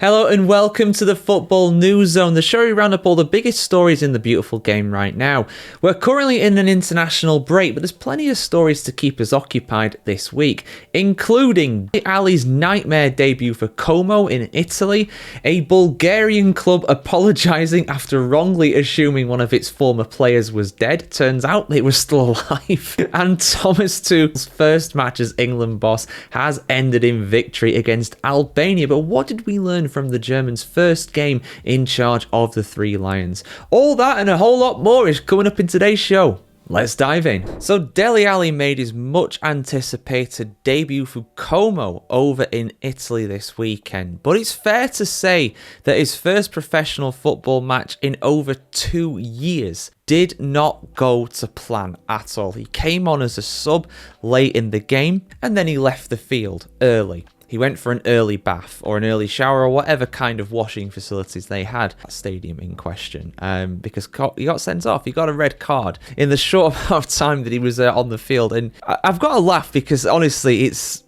Hello and welcome to the Football News Zone, the show where we round up all the biggest stories in the beautiful game right now. We're currently in an international break, but there's plenty of stories to keep us occupied this week, including Dele Alli's nightmare debut for Como in Italy, a Bulgarian club apologising after wrongly assuming one of its former players was dead. Turns out they were still alive. And Thomas Tuchel's first match as England boss has ended in victory against Albania. But what did we learn from the Germans' first game in charge of the Three Lions? All that and a whole lot more is coming up in today's show. Let's dive in. So Dele Alli made his much anticipated debut for Como over in Italy this weekend, but it's fair to say that his first professional football match in over 2 years did not go to plan at all. He came on as a sub late in the game and then he left the field early. He went for an early bath or an early shower or whatever kind of washing facilities they had at the stadium in question, because he got sent off. He got a red card in the short amount of time that he was on the field. And I've got to laugh because honestly, it's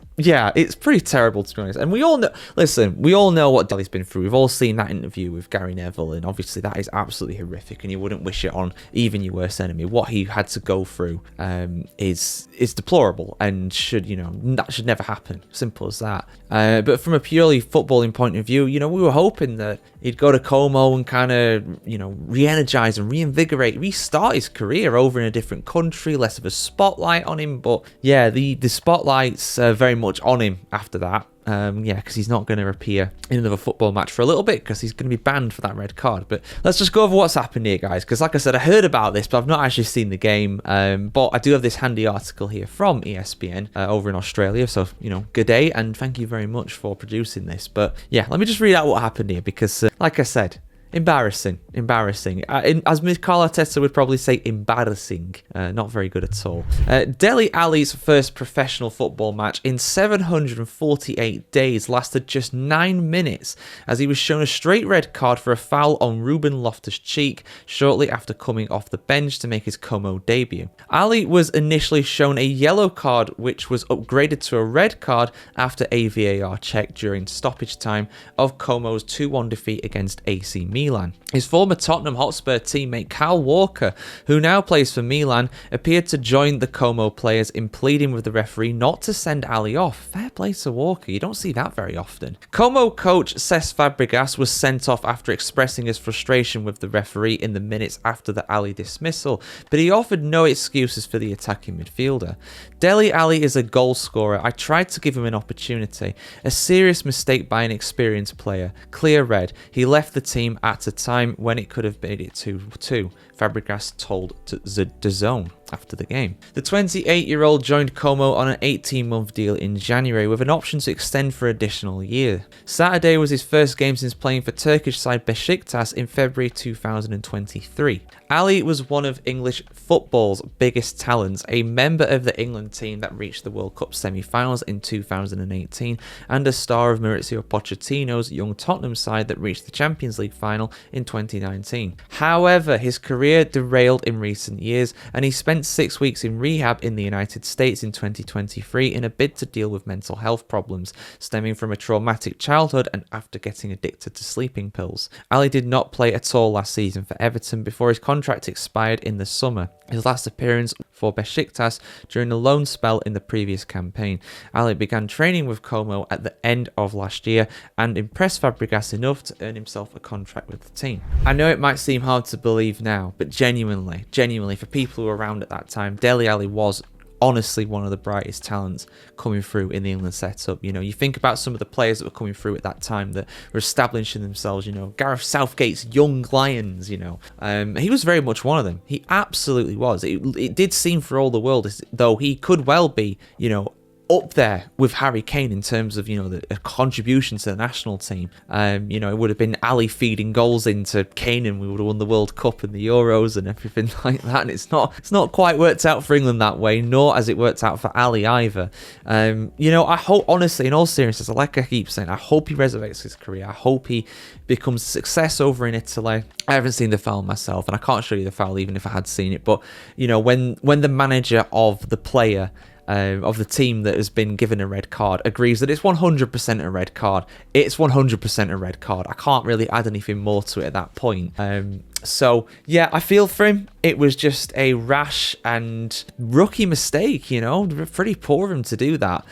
pretty terrible, to be honest. And we all know, we all know what Dele's been through. We've all seen that interview with Gary Neville, and obviously that is absolutely horrific, and you wouldn't wish it on even your worst enemy. What he had to go through is deplorable and that should never happen. Simple as that. But from a purely footballing point of view, we were hoping that he'd go to Como and kind of, re-energize and reinvigorate, restart his career over in a different country, less of a spotlight on him. But yeah, the spotlight's very much on him after that. Because he's not going to appear in another football match for a little bit because he's going to be banned for that red card. But let's just go over what's happened here, guys, because like I said, I heard about this, but I've not actually seen the game. But I do have this handy article here from ESPN over in Australia. So, good day, and thank you very much for producing this. But yeah, let me just read out what happened here because, like I said, embarrassing. As Mikel Arteta would probably say, embarrassing. Not very good at all. Dele Alli's first professional football match in 748 days lasted just 9 minutes as he was shown a straight red card for a foul on Ruben Loftus-Cheek shortly after coming off the bench to make his Como debut. Alli was initially shown a yellow card, which was upgraded to a red card after a VAR check during stoppage time of Como's 2-1 defeat against AC Milan. His former Tottenham Hotspur teammate Kyle Walker, who now plays for Milan, appeared to join the Como players in pleading with the referee not to send Alli off. Fair play to Walker, you don't see that very often. Como coach Cesc Fabregas was sent off after expressing his frustration with the referee in the minutes after the Alli dismissal, but he offered no excuses for the attacking midfielder. Dele Alli is a goal scorer. I tried to give him an opportunity. A serious mistake by an experienced player. Clear red. He left the team at a time when it could have made it 2-2, Fabregas told the Zone after the game. The 28-year-old joined Como on an 18-month deal in January with an option to extend for an additional year. Saturday was his first game since playing for Turkish side Besiktas in February 2023. Alli was one of English football's biggest talents, a member of the England team that reached the World Cup semi-finals in 2018 and a star of Mauricio Pochettino's young Tottenham side that reached the Champions League final in 2019. However, his career derailed in recent years and he spent 6 weeks in rehab in the United States in 2023 in a bid to deal with mental health problems stemming from a traumatic childhood and after getting addicted to sleeping pills. Alli did not play at all last season for Everton before his contract expired in the summer. His last appearance for Besiktas during the loan spell in the previous campaign. Alli began training with Como at the end of last year and impressed Fabregas enough to earn himself a contract with the team. I know it might seem hard to believe now, but genuinely, for people who were around at that time, Dele Alli was honestly one of the brightest talents coming through in the England setup. You think about some of the players that were coming through at that time that were establishing themselves, Gareth Southgate's young lions, he was very much one of them. He absolutely was. It did seem for all the world as though he could well be, up there with Harry Kane in terms of, the contribution to the national team. It would have been Ali feeding goals into Kane and we would have won the World Cup and the Euros and everything like that. And it's not quite worked out for England that way, nor has it worked out for Ali either. I hope, honestly, in all seriousness, like I keep saying, I hope he resurrects his career. I hope he becomes a success over in Italy. I haven't seen the foul myself, and I can't show you the foul even if I had seen it. But, when the manager of the player of the team that has been given a red card agrees that it's 100% a red card. It's 100% a red card. I can't really add anything more to it at that point. So, yeah, I feel for him. It was just a rash and rookie mistake, you know. Pretty poor of him to do that.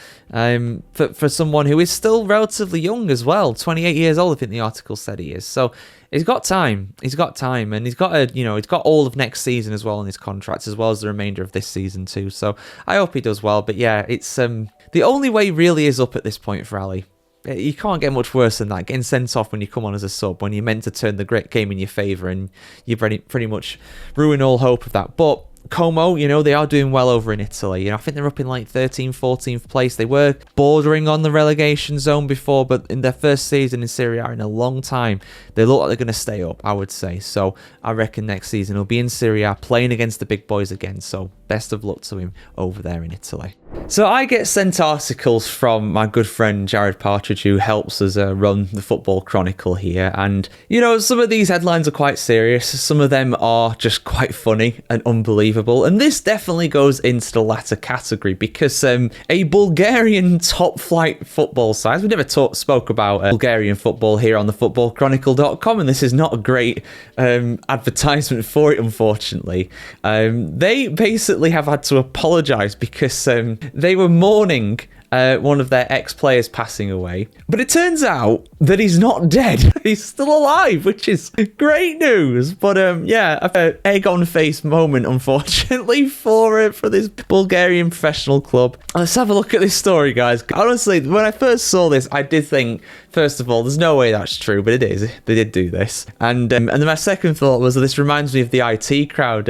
For someone who is still relatively young as well. 28 years old, I think the article said he is. So, he's got time. He's got time. And he's got he's got all of next season as well in his contract, as well as the remainder of this season too. So, I hope he does well. But yeah, it's the only way really is up at this point for Ali. You can't get much worse than that. Getting sent off when you come on as a sub, when you're meant to turn the great game in your favour, and you pretty much ruin all hope of that. But Como, you know, they are doing well over in Italy. You know, I think they're up in like 13th, 14th place. They were bordering on the relegation zone before, but in their first season in Serie A in a long time, they look like they're going to stay up, I would say. So I reckon next season he'll be in Serie A playing against the big boys again. So best of luck to him over there in Italy. So I get sent articles from my good friend Jared Partridge, who helps us run the Football Chronicle here. And, you know, some of these headlines are quite serious. Some of them are just quite funny and unbelievable. And this definitely goes into the latter category because a Bulgarian top-flight football side, we never spoke about Bulgarian football here on the footballchronicle.com, and this is not a great advertisement for it, unfortunately. They basically have had to apologise because they were mourning one of their ex-players passing away. But it turns out that he's not dead. He's still alive, which is great news. But yeah, an egg-on-face moment, unfortunately, for this Bulgarian professional club. Let's have a look at this story, guys. Honestly, when I first saw this, I did think, first of all, there's no way that's true, but it is. They did do this. And then my second thought was that this reminds me of the IT crowd,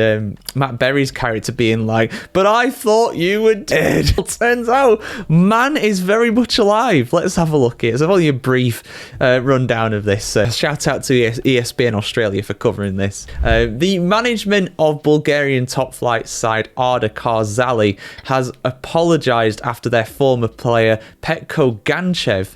Matt Berry's character being like, but I thought you were dead. It turns out, man is very much alive. Let's have a look here. So only a brief rundown of this. Shout out to ESPN Australia for covering this. The management of Bulgarian top flight side Arda Karzali has apologised after their former player Petko Ganchev,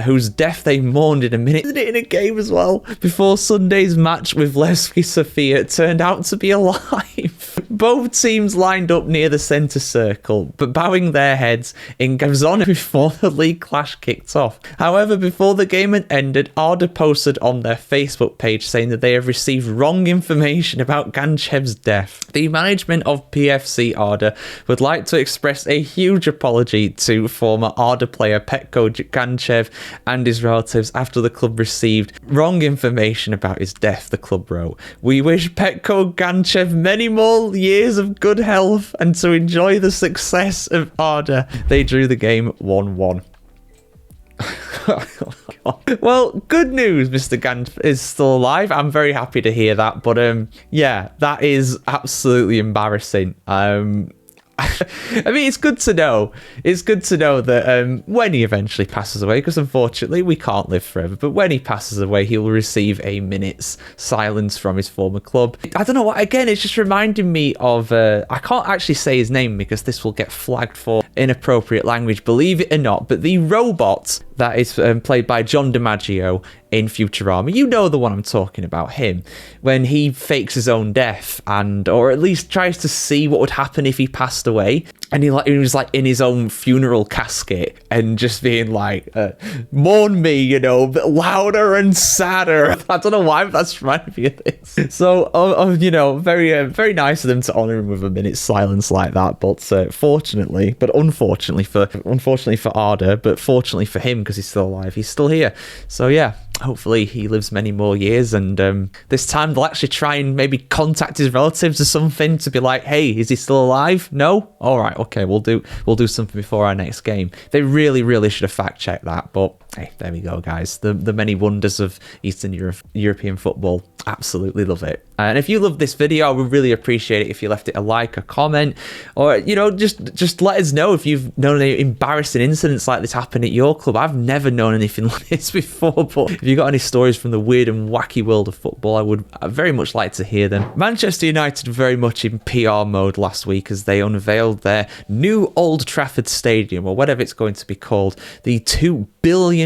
whose death they mourned in a minute, did it in a game as well, before Sunday's match with Levski Sofia turned out to be alive. Both teams lined up near the centre circle, but bowing their heads in Gavzona before the league clash kicked off. However, before the game had ended, Arda posted on their Facebook page saying that they have received wrong information about Ganchev's death. The management of PFC Arda would like to express a huge apology to former Arda player Petko Ganchev and his relatives after the club received wrong information about his death, the club wrote. We wish Petko Ganchev many more years of good health and to enjoy the success of Arda. They drew the game 1-1. Well, good news, Mr. Ganch is still alive. I'm very happy to hear that, but yeah, that is absolutely embarrassing. I mean, it's good to know. It's good to know that when he eventually passes away, because unfortunately we can't live forever, but when he passes away, he will receive a minute's silence from his former club. I don't know what, again, it's just reminding me of, I can't actually say his name because this will get flagged for inappropriate language, believe it or not, but the robot that is played by John DiMaggio in Futurama. You know the one I'm talking about, him. When he fakes his own death or at least tries to see what would happen if he passed away. And he was like in his own funeral casket and just being like, mourn me, you know, but louder and sadder. I don't know why, but that's reminding me of this. So, you know, very, very nice of them to honour him with a minute's silence like that. But unfortunately for Arda, but fortunately for him because he's still alive, he's still here. So yeah, hopefully he lives many more years, and this time they'll actually try and maybe contact his relatives or something to be like, hey, is he still alive? No? All right, okay, we'll do something before our next game. They really should have fact checked that, but hey, there we go, guys. The many wonders of Eastern European football. Absolutely love it. And if you love this video, I would really appreciate it if you left it a like, a comment, or, you know, just let us know if you've known any embarrassing incidents like this happen at your club. I've never known anything like this before, but if you've got any stories from the weird and wacky world of football, I would very much like to hear them. Manchester United were very much in PR mode last week as they unveiled their new Old Trafford Stadium, or whatever it's going to be called, the £2 billion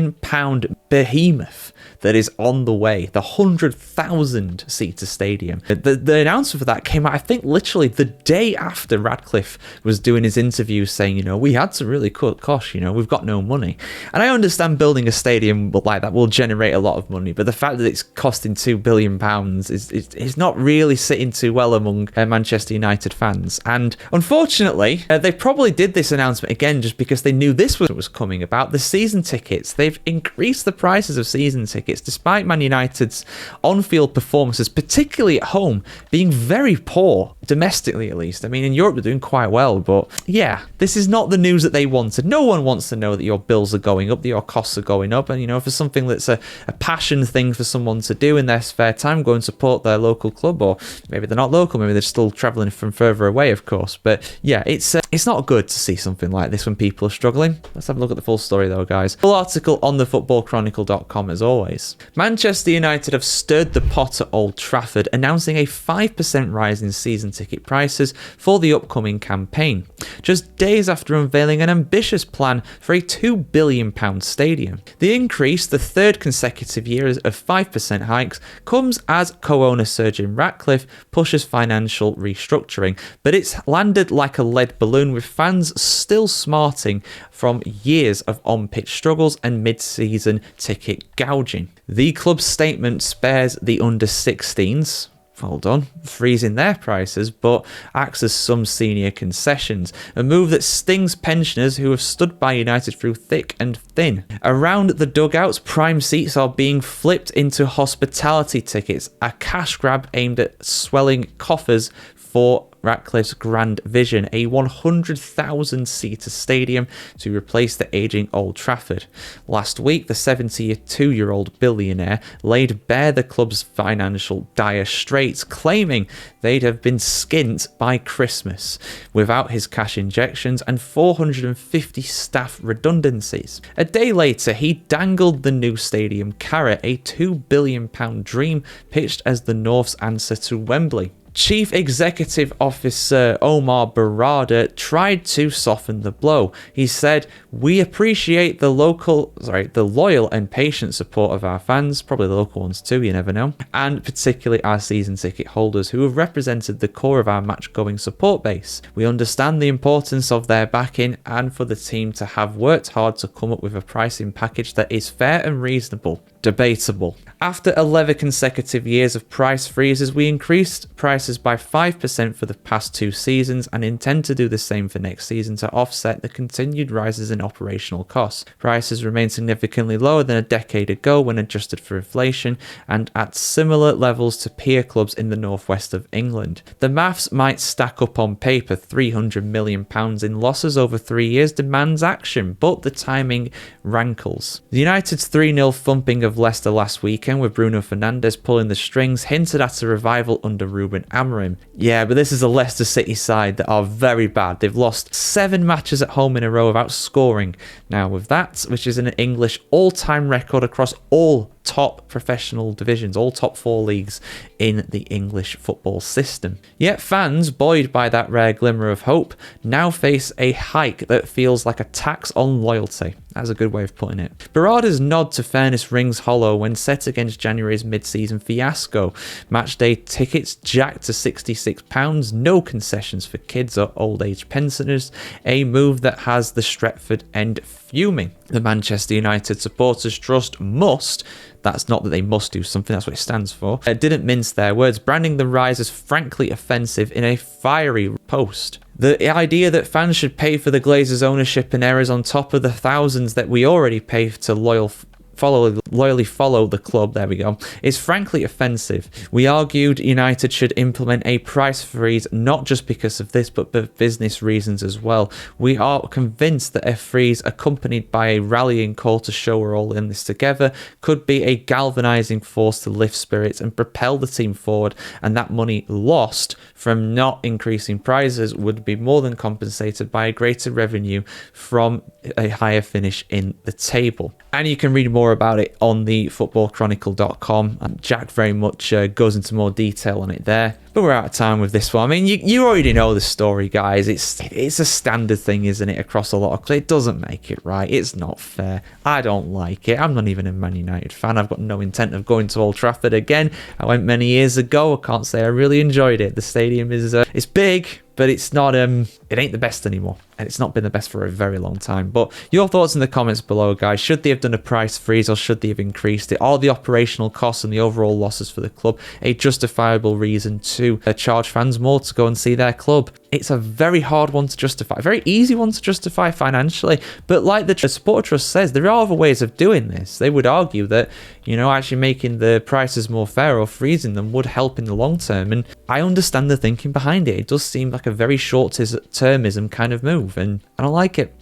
behemoth that is on the way, the 100,000 seater stadium. The announcement for that came out, I think, literally the day after Radcliffe was doing his interview saying, we had to really cut costs, we've got no money. And I understand building a stadium like that will generate a lot of money, but the fact that it's costing £2 billion is not really sitting too well among Manchester United fans. And unfortunately, they probably did this announcement again just because they knew this was coming about. The season tickets, they've increased the prices of season tickets despite Man United's on-field performances, particularly at home, being very poor, domestically at least. I mean, in Europe they're doing quite well, but yeah, this is not the news that they wanted. No one wants to know that your bills are going up, that your costs are going up, and for something that's a passion thing for someone to do in their spare time, go and support their local club, or maybe they're not local, maybe they're still travelling from further away, of course. But yeah, it's not good to see something like this when people are struggling. Let's have a look at the full story though, guys. Full article on thefootballchronicle.com as always. Manchester United have stirred the pot at Old Trafford, announcing a 5% rise in season ticket prices for the upcoming campaign, just days after unveiling an ambitious plan for a £2 billion stadium. The increase, the third consecutive year of 5% hikes, comes as co-owner Sir Jim Ratcliffe pushes financial restructuring, but it's landed like a lead balloon, with fans still smarting from years of on-pitch struggles and mid-season ticket gouging. The club's statement spares the under-16s, hold on, freezing their prices, but acts as some senior concessions, a move that stings pensioners who have stood by United through thick and thin. Around the dugouts, prime seats are being flipped into hospitality tickets, a cash grab aimed at swelling coffers for Ratcliffe's grand vision, a 100,000-seater stadium to replace the ageing Old Trafford. Last week, the 72-year-old billionaire laid bare the club's financial dire straits, claiming they'd have been skint by Christmas without his cash injections and 450 staff redundancies. A day later, he dangled the new stadium carrot, a £2 billion dream pitched as the North's answer to Wembley. Chief Executive Officer Omar Barada tried to soften the blow. He said, "We appreciate the loyal and patient support of our fans," probably the local ones too, you never know, "and particularly our season ticket holders who have represented the core of our match-going support base. We understand the importance of their backing and for the team to have worked hard to come up with a pricing package that is fair and reasonable. Debatable. After 11 consecutive years of price freezes, we increased prices by 5% for the past 2 seasons and intend to do the same for next season to offset the continued rises in operational costs. Prices remain significantly lower than a decade ago when adjusted for inflation and at similar levels to peer clubs in the northwest of England. The maths might stack up on paper. £300 million in losses over 3 years demands action, but the timing rankles. The United's 3-0 thumping of Leicester last weekend, with Bruno Fernandes pulling the strings, hinted at a revival under Ruben Amorim. Yeah, but this is a Leicester City side that are very bad. They've lost 7 matches at home in a row without scoring. Now with that, which is an English all-time record across all top professional divisions, all top 4 leagues in the English football system. Yet fans, buoyed by that rare glimmer of hope, now face a hike that feels like a tax on loyalty. That's a good way of putting it. Barada's nod to fairness rings hollow when set against January's mid-season fiasco. Matchday tickets jacked to £66, no concessions for kids or old-age pensioners, a move that has the Stretford end fuming. The Manchester United Supporters Trust must, that's not that they must do something, that's what it stands for, didn't mince their words, branding the rise as frankly offensive in a fiery post. The idea that fans should pay for the Glazers' ownership and errors on top of the thousands that we already pay to loyally follow the club, there we go, is frankly offensive. We argued United should implement a price freeze not just because of this, but for business reasons as well. We are convinced that a freeze accompanied by a rallying call to show we're all in this together could be a galvanizing force to lift spirits and propel the team forward, and that money lost from not increasing prices would be more than compensated by a greater revenue from a higher finish in the table. And you can read more more about it on the footballchronicle.com, and Jack very much goes into more detail on it there. But we're out of time with this one. I mean, you already know the story, guys. It's a standard thing, isn't it, across a lot of clubs. It doesn't make it right. It's not fair. I don't like it. I'm not even a Man United fan. I've got no intent of going to Old Trafford again. I went many years ago. I can't say I really enjoyed it. The stadium is it's big, but it's not it ain't the best anymore, and it's not been the best for a very long time. But your thoughts in the comments below, guys. Should they have done a price freeze, or should they have increased it? Are the operational costs and the overall losses for the club a justifiable reason to charge fans more to go and see their club? It's a very hard one to justify, a very easy one to justify financially, but like the Supporter Trust says, there are other ways of doing this. They would argue that, you know, actually making the prices more fair or freezing them would help in the long term, and I understand the thinking behind it. It does seem like a very short-termism kind of move, and I don't like it.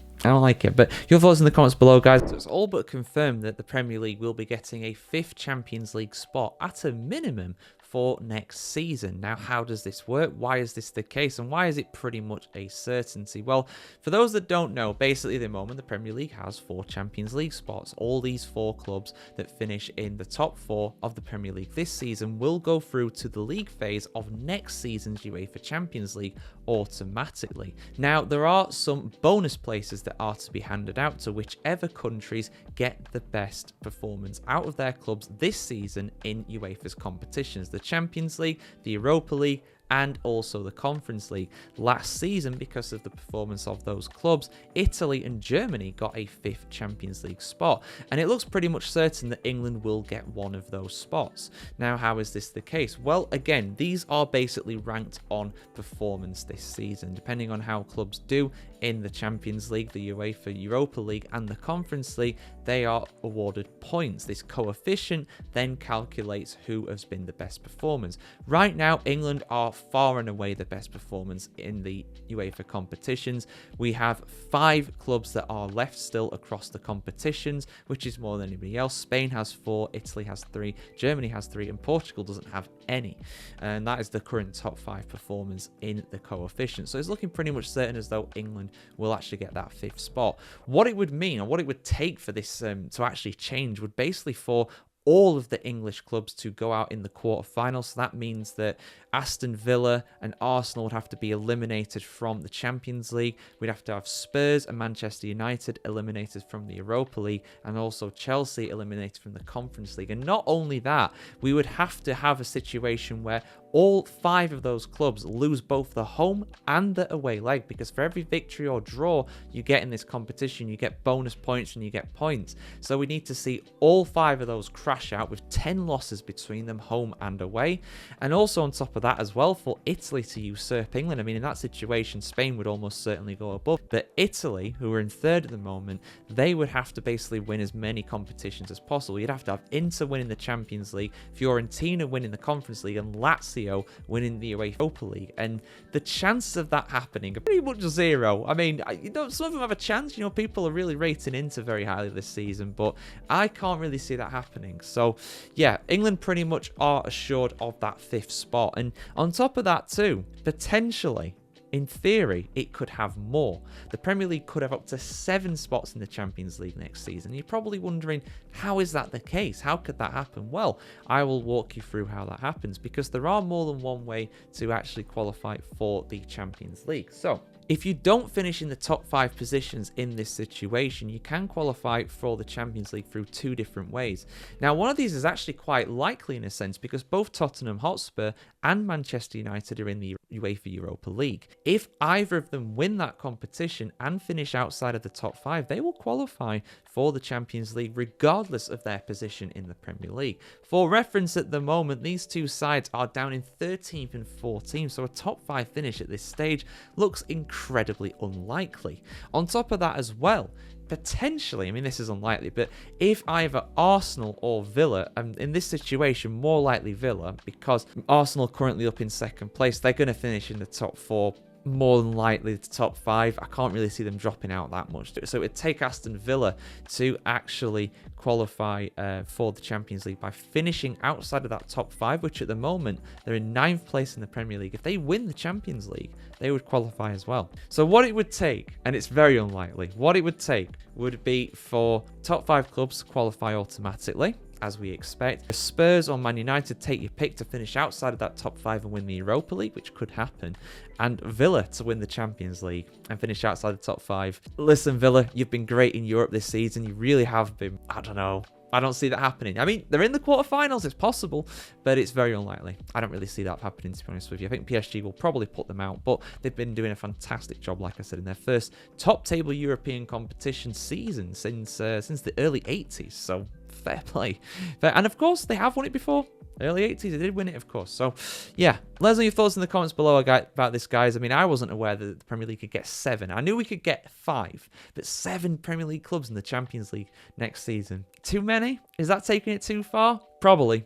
But your thoughts in the comments below, guys. So it's all but confirmed that the Premier League will be getting a 5th Champions League spot at a minimum for next season. Now, how does this work? Why is this the case? And why is it pretty much a certainty? Well, for those that don't know, basically at the moment, the Premier League has 4 Champions League spots. All these 4 clubs that finish in the top 4 of the Premier League this season will go through to the league phase of next season's UEFA Champions League automatically. Now, there are some bonus places that are to be handed out to whichever countries get the best performance out of their clubs this season in UEFA's competitions. The Champions League, the Europa League, and also the Conference League. Last season, because of the performance of those clubs, Italy and Germany got a 5th Champions League spot, and it looks pretty much certain that England will get one of those spots. Now, how is this the case? Well, again, these are basically ranked on performance this season. Depending on how clubs do in the Champions League, the UEFA Europa League, and the Conference League, they are awarded points. This coefficient then calculates who has been the best performers. Right now, England are far and away the best performance in the UEFA competitions. We have 5 clubs that are left still across the competitions, which is more than anybody else. Spain has 4, Italy has 3, Germany has 3, and Portugal doesn't have any. And that is the current top 5 performers in the coefficient. So it's looking pretty much certain as though England will actually get that 5th spot. What it would mean, or what it would take for this to actually change, would basically for all of the English clubs to go out in the quarterfinals. So that means that Aston Villa and Arsenal would have to be eliminated from the Champions League. We'd have to have Spurs and Manchester United eliminated from the Europa League, and also Chelsea eliminated from the Conference League. And not only that, we would have to have a situation where all 5 of those clubs lose both the home and the away leg, because for every victory or draw you get in this competition, you get bonus points and you get points. So we need to see all 5 of those crash out with 10 losses between them, home and away. And also on top of that as well, for Italy to usurp England, I mean, in that situation, Spain would almost certainly go above. But Italy, who are in 3rd at the moment, they would have to basically win as many competitions as possible. You'd have to have Inter winning the Champions League, Fiorentina winning the Conference League, and Lazio winning the Europa League, and the chances of that happening are pretty much 0. I mean, you know, some of them have a chance. You know, people are really rating Inter very highly this season, but I can't really see that happening. So yeah, England pretty much are assured of that 5th spot, and on top of that too, potentially, in theory, it could have more. The Premier League could have up to 7 spots in the Champions League next season. You're probably wondering, how is that the case? How could that happen? Well, I will walk you through how that happens, because there are more than one way to actually qualify for the Champions League. So if you don't finish in the top 5 positions in this situation, you can qualify for the Champions League through 2 different ways. Now, one of these is actually quite likely in a sense, because both Tottenham Hotspur and Manchester United are in the UEFA Europa League. If either of them win that competition and finish outside of the top 5, they will qualify for the Champions League regardless of their position in the Premier League. For reference, at the moment, these 2 sides are down in 13th and 14th, so a top 5 finish at this stage looks incredibly unlikely. On top of that as well, potentially, I mean, this is unlikely, but if either Arsenal or Villa, and in this situation, more likely Villa, because Arsenal currently up in 2nd place, they're going to finish in the top 4 more than likely the top 5. I can't really see them dropping out that much. So it would take Aston Villa to actually qualify for the Champions League by finishing outside of that top 5, which at the moment they're in 9th place in the Premier League. If they win the Champions League, they would qualify as well. So what it would take, and it's very unlikely, what it would take would be for top 5 clubs to qualify automatically, as we expect. Spurs or Man United, take your pick, to finish outside of that top 5 and win the Europa League, which could happen. And Villa to win the Champions League and finish outside the top 5. Listen, Villa, you've been great in Europe this season. You really have been. I don't know. I don't see that happening. I mean, they're in the quarterfinals. It's possible, but it's very unlikely. I don't really see that happening, to be honest with you. I think PSG will probably put them out, but they've been doing a fantastic job, like I said, in their first top-table European competition season since the early 80s. So fair play. And of course, they have won it before. Early 80s, they did win it, of course. So, yeah, let us know your thoughts in the comments below about this, guys. I mean, I wasn't aware that the Premier League could get 7. I knew we could get 5, but 7 Premier League clubs in the Champions League next season. Too many? Is that taking it too far? Probably,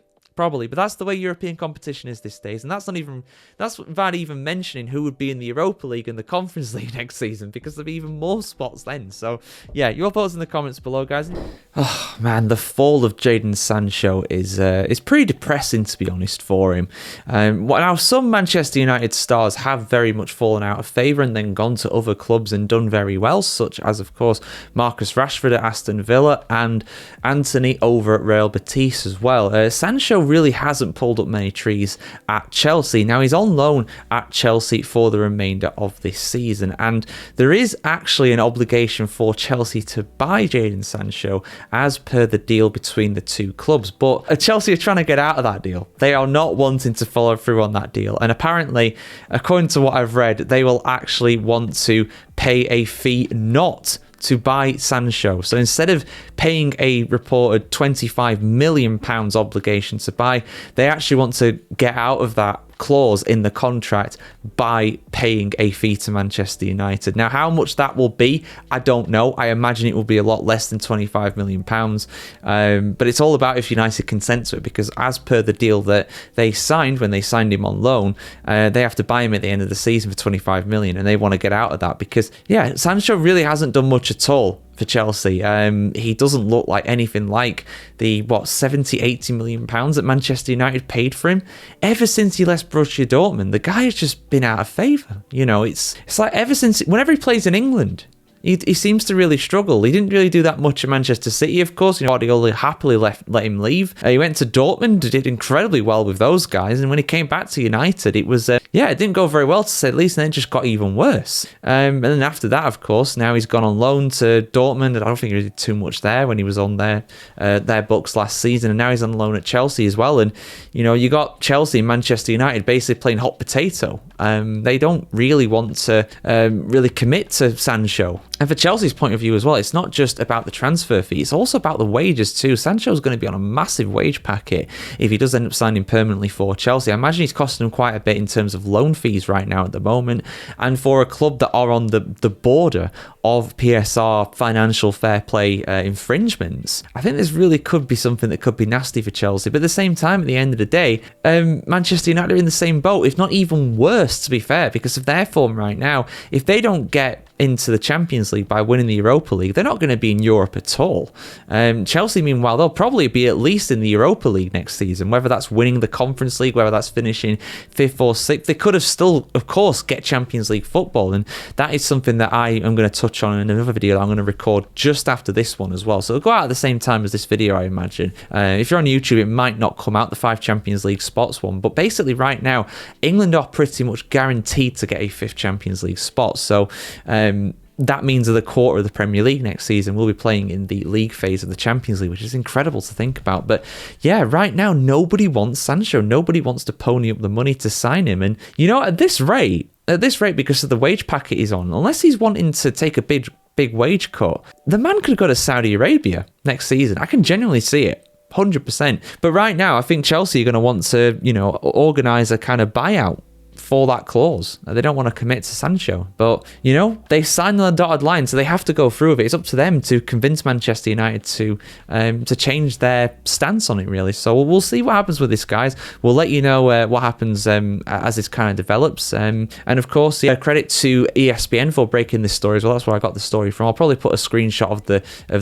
but that's the way European competition is these days, and that's without even mentioning who would be in the Europa League and the Conference League next season, because there'll be even more spots then. So yeah, your thoughts in the comments below, guys. Oh man, the fall of Jadon Sancho is pretty depressing, to be honest, for him. Now some Manchester United stars have very much fallen out of favour and then gone to other clubs and done very well, such as of course Marcus Rashford at Aston Villa and Anthony over at Real Betis as well. Sancho really hasn't pulled up many trees at Chelsea. Now he's on loan at Chelsea for the remainder of this season, and there is actually an obligation for Chelsea to buy Jadon Sancho as per the deal between the two clubs, but Chelsea are trying to get out of that deal. They are not wanting to follow through on that deal, and apparently, according to what I've read, they will actually want to pay a fee not to buy Sancho. So instead of paying a reported £25 million obligation to buy, they actually want to get out of that clause in the contract by paying a fee to Manchester United. Now, how much that will be, I don't know. I imagine it will be a lot less than £25 million. But it's all about if United consent to it, because as per the deal that they signed when they signed him on loan, they have to buy him at the end of the season for £25 million, and they want to get out of that because, yeah, Sancho really hasn't done much at all for Chelsea. He doesn't look like anything like the 70-80 million pounds that Manchester United paid for him. Ever since he left Borussia Dortmund, the guy has just been out of favour. You know, it's like ever since, whenever he plays in England, he seems to really struggle. He didn't really do that much at Manchester City, of course. Guardiola happily let him leave. He went to Dortmund, did incredibly well with those guys, and when he came back to United, it was it didn't go very well, to say the least, and then it just got even worse. And then after that, of course, now he's gone on loan to Dortmund, and I don't think he did too much there when he was on their books last season, and now he's on loan at Chelsea as well. And you got Chelsea and Manchester United basically playing hot potato. They don't really want to really commit to Sancho. And for Chelsea's point of view as well, it's not just about the transfer fee, it's also about the wages too. Sancho's going to be on a massive wage packet if he does end up signing permanently for Chelsea. I imagine he's costing them quite a bit in terms of loan fees right now at the moment. And for a club that are on the border of PSR financial fair play infringements, I think this really could be something that could be nasty for Chelsea. But at the same time, at the end of the day, Manchester United are in the same boat, if not even worse, to be fair, because of their form right now. If they don't get into the Champions League by winning the Europa League, they're not going to be in Europe at all. Chelsea, meanwhile, they'll probably be at least in the Europa League next season, whether that's winning the Conference League, whether that's finishing 5th or 6th. They could have still, of course, get Champions League football, and that is something that I am going to touch on in another video that I'm going to record just after this one as well. So it'll go out at the same time as this video, I imagine. If you're on YouTube, it might not come out, the 5 Champions League spots one, but basically right now, England are pretty much guaranteed to get a 5th Champions League spot. So that means that a quarter of the Premier League next season will be playing in the league phase of the Champions League, which is incredible to think about. But yeah, right now, nobody wants Sancho. Nobody wants to pony up the money to sign him. And, at this rate, because of the wage packet he's on, unless he's wanting to take a big wage cut, the man could go to Saudi Arabia next season. I can genuinely see it. 100%. But right now, I think Chelsea are going to want to, organise a kind of buyout for that clause. They don't want to commit to Sancho. But, you know, they signed on the dotted line, so they have to go through with it. It's up to them to convince Manchester United to change their stance on it, really. So we'll see what happens with this, guys. We'll let you know what happens as this kind of develops. And of course, yeah, credit to ESPN for breaking this story as well. That's where I got the story from. I'll probably put a screenshot of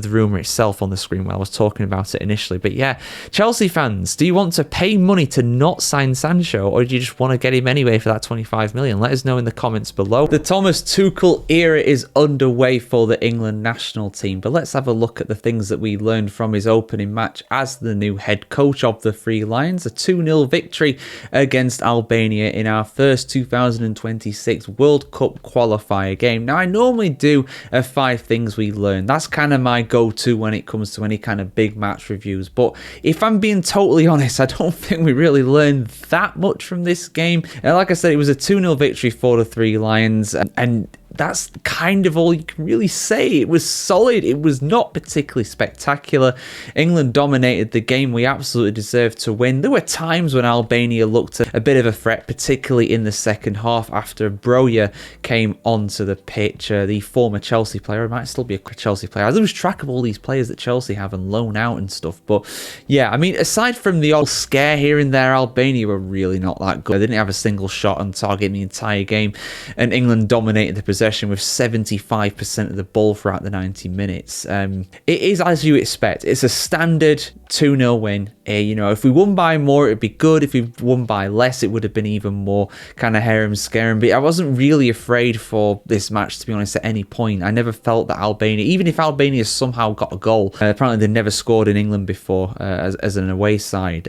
the rumour itself on the screen while I was talking about it initially. But yeah, Chelsea fans, do you want to pay money to not sign Sancho, or do you just want to get him anyway for that 25 million? Let us know in the comments below. The Thomas Tuchel era is underway for the England national team, but let's have a look at the things that we learned from his opening match as the new head coach of the Three Lions. A 2-0 victory against Albania in our first 2026 World Cup qualifier game. Now, I normally do 5 things we learned. That's kind of my go-to when it comes to any kind of big match reviews, but if I'm being totally honest, I don't think we really learned that much from this game. Like I said, it was a 2-0 victory for the Three Lions, and that's kind of all you can really say. It was solid. It was not particularly spectacular. England dominated the game. We absolutely deserved to win. There were times when Albania looked a bit of a threat, particularly in the second half after Broja came onto the pitch. The former Chelsea player, it might still be a Chelsea player. I lose track of all these players that Chelsea have and loan out and stuff. But yeah, I mean, aside from the old scare here and there, Albania were really not that good. They didn't have a single shot on target in the entire game, and England dominated the possession with 75% of the ball throughout the 90 minutes. It is as you expect. It's a standard 2-0 win. You know, if we won by more, it'd be good. If we won by less, it would have been even more kind of harem-scaring. But I wasn't really afraid for this match, to be honest, at any point. I never felt that Albania, even if Albania somehow got a goal, apparently they'd never scored in England before as an away side.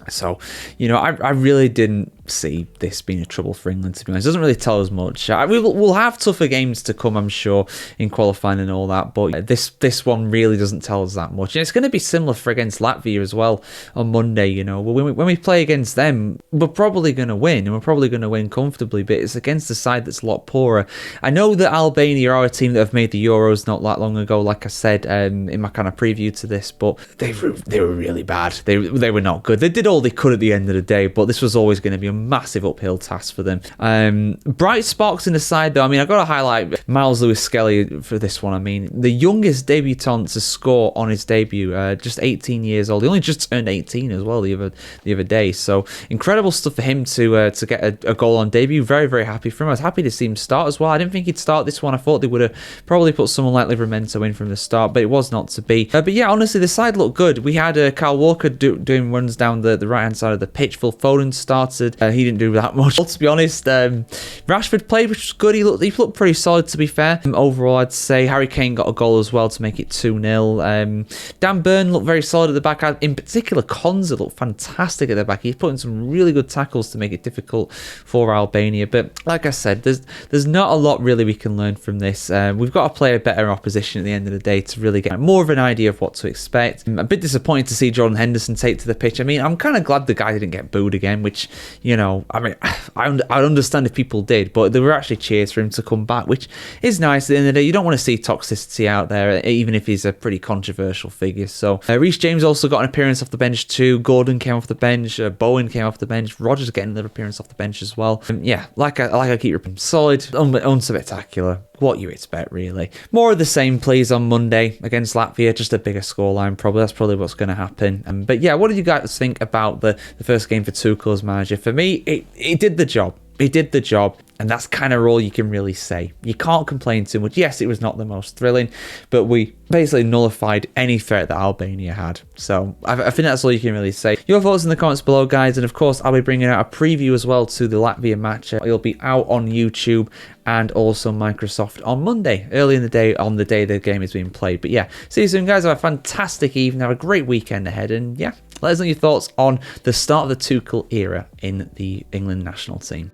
So, you know, I really didn't see this being a trouble for England, to be honest. It doesn't really tell us much. We'll have tougher games to come, I'm sure, in qualifying and all that, but this one really doesn't tell us that much. And it's going to be similar for against Latvia as well on Monday, you know. When we play against them, we're probably going to win, and we're probably going to win comfortably, but it's against a side that's a lot poorer. I know that Albania are a team that have made the Euros not that long ago, like I said in my kind of preview to this, but they were really bad. They were not good. They did all they could at the end of the day, but this was always going to be a massive uphill task for them. Bright sparks in the side, though. I mean, I've got to highlight Miles Lewis-Skelly for this one. I mean, the youngest debutant to score on his debut, just 18 years old. He only just turned 18 as well the other day. So incredible stuff for him to get a goal on debut. Very, very happy for him. I was happy to see him start as well. I didn't think he'd start this one. I thought they would have probably put someone like Livramento in from the start, but it was not to be. But yeah, honestly, the side looked good. We had Kyle Walker doing runs down the right-hand side of the pitch. Phil Foden started. He didn't do that much. Well, to be honest, Rashford played, which was good. He looked pretty solid, to be fair. Overall, I'd say Harry Kane got a goal as well to make it 2-0. Dan Burn looked very solid at the back. In particular, Konza looked fantastic at the back. He's put in some really good tackles to make it difficult for Albania. But like I said, there's not a lot really we can learn from this. We've got to play a better opposition at the end of the day to really get more of an idea of what to expect. I'm a bit disappointed to see Jordan Henderson take to the pitch. I mean, I'm kind of glad the guy didn't get booed again, which, you know, I mean, I'd understand if people did, but there were actually cheers for him to come back, which is nice. At the end of the day, you don't want to see toxicity out there, even if he's a pretty controversial figure. So Reece James also got an appearance off the bench too. Gordon came off the bench. Bowen came off the bench. Rodgers getting another appearance off the bench as well. Yeah, like I keep repeating, solid, unspectacular. What you expect, really. More of the same, please, on Monday against Latvia. Just a bigger scoreline, probably. That's probably what's going to happen. But yeah, what did you guys think about the first game for Tuchel as manager? For me, it did the job. He did the job, and that's kind of all you can really say. You can't complain too much. Yes, it was not the most thrilling, but we basically nullified any threat that Albania had. So I think that's all you can really say. Your thoughts in the comments below, guys, and of course I'll be bringing out a preview as well to the Latvia match. It'll be out on YouTube and also Microsoft on Monday, early in the day, on the day the game is being played. But yeah, see you soon, guys. Have a fantastic evening. Have a great weekend ahead, and yeah, let us know your thoughts on the start of the Tuchel era in the England national team.